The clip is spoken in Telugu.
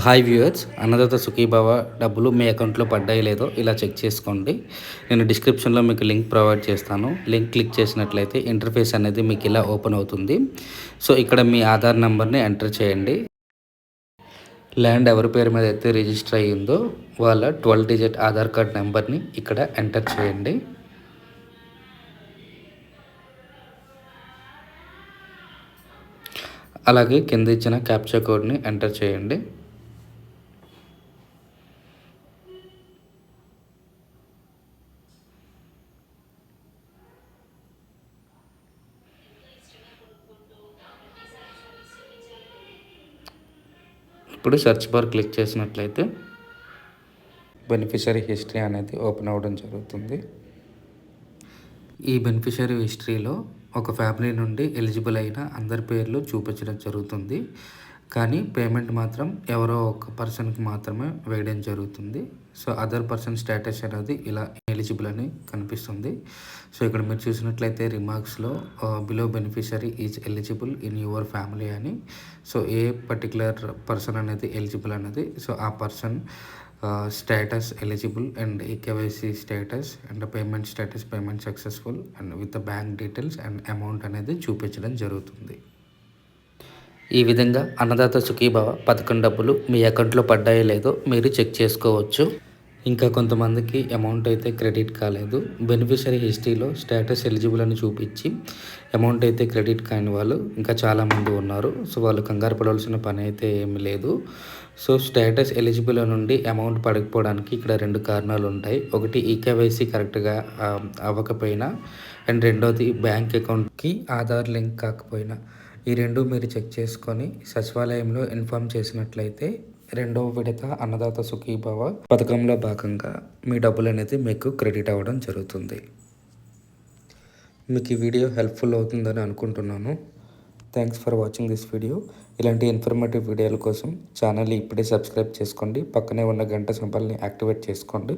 హాయ్ వ్యూయర్స్, అన్నదాత సుఖీభావ డబ్బులు మీ అకౌంట్లో పడ్డాయి లేదో ఇలా చెక్ చేసుకోండి. నేను డిస్క్రిప్షన్లో మీకు లింక్ ప్రొవైడ్ చేస్తాను. లింక్ క్లిక్ చేసినట్లయితే ఇంటర్ఫేస్ అనేది మీకు ఇలా ఓపెన్ అవుతుంది. సో ఇక్కడ మీ ఆధార్ నెంబర్ని ఎంటర్ చేయండి. ల్యాండ్ ఎవరి పేరు మీద అయితే రిజిస్టర్ అయ్యిందో వాళ్ళ 12 డిజిట్ ఆధార్ కార్డ్ నెంబర్ని ఇక్కడ ఎంటర్ చేయండి. అలాగే కింద ఇచ్చిన క్యాప్చా కోడ్ని ఎంటర్ చేయండి. ఇప్పుడు సెర్చ్ బార్ క్లిక్ చేసినట్లయితే బెనిఫిషరీ హిస్టరీ అనేది ఓపెన్ అవ్వడం జరుగుతుంది. ఈ బెనిఫిషరీ హిస్టరీలో ఒక ఫ్యామిలీ నుండి ఎలిజిబుల్ అయిన అందరి పేర్లు చూపించడం జరుగుతుంది. కానీ పేమెంట్ మాత్రం ఎవరో ఒక పర్సన్కి మాత్రమే వేయడం జరుగుతుంది. సో అదర్ పర్సన్ స్టేటస్ అనేది ఇలా ఎలిజిబుల్ అని కనిపిస్తుంది. సో ఇక్కడ మీరు చూసినట్లయితే రిమార్క్స్లో below beneficiary is eligible in your family అని. సో ఏ పర్టికులర్ పర్సన్ అనేది ఎలిజిబుల్ అనేది, సో ఆ person status eligible and eKYC status and payment successful and with bank details and amount అనేది చూపించడం జరుగుతుంది. ఈ విధంగా అన్నదాత సుఖీభావ పథకం డబ్బులు మీ అకౌంట్లో పడ్డాయో లేదో మీరు చెక్ చేసుకోవచ్చు. ఇంకా కొంతమందికి అమౌంట్ అయితే క్రెడిట్ కాలేదు. బెనిఫిషరీ హిస్టరీలో స్టేటస్ ఎలిజిబుల్ అని చూపించి అమౌంట్ అయితే క్రెడిట్ కాని వాళ్ళు ఇంకా చాలామంది ఉన్నారు. సో వాళ్ళు కంగారు పడవలసిన పని అయితే ఏమీ లేదు. సో స్టేటస్ ఎలిజిబుల్ నుండి అమౌంట్ పడకపోవడానికి ఇక్కడ 2 కారణాలు ఉంటాయి. ఒకటి ఈకేవైసీ కరెక్ట్గా అవ్వకపోయినా, అండ్ రెండోది బ్యాంక్ అకౌంట్కి ఆధార్ లింక్ కాకపోయినా. ఈ 2 మీరు చెక్ చేసుకొని సచివాలయంలో ఇన్ఫామ్ చేసినట్లయితే రెండవ విడత అన్నదాత సుఖీభావ పథకంలో భాగంగా మీ డబ్బులు అనేది మీకు క్రెడిట్ అవ్వడం జరుగుతుంది. మీకు ఈ వీడియో హెల్ప్ఫుల్ అవుతుందని అనుకుంటున్నాను. Thanks for watching this video. ఇలాంటి ఇన్ఫర్మేటివ్ వీడియోల కోసం ఛానల్ని ఇప్పుడే సబ్స్క్రైబ్ చేసుకోండి. పక్కనే ఉన్న గంట సింబల్ని యాక్టివేట్ చేసుకోండి.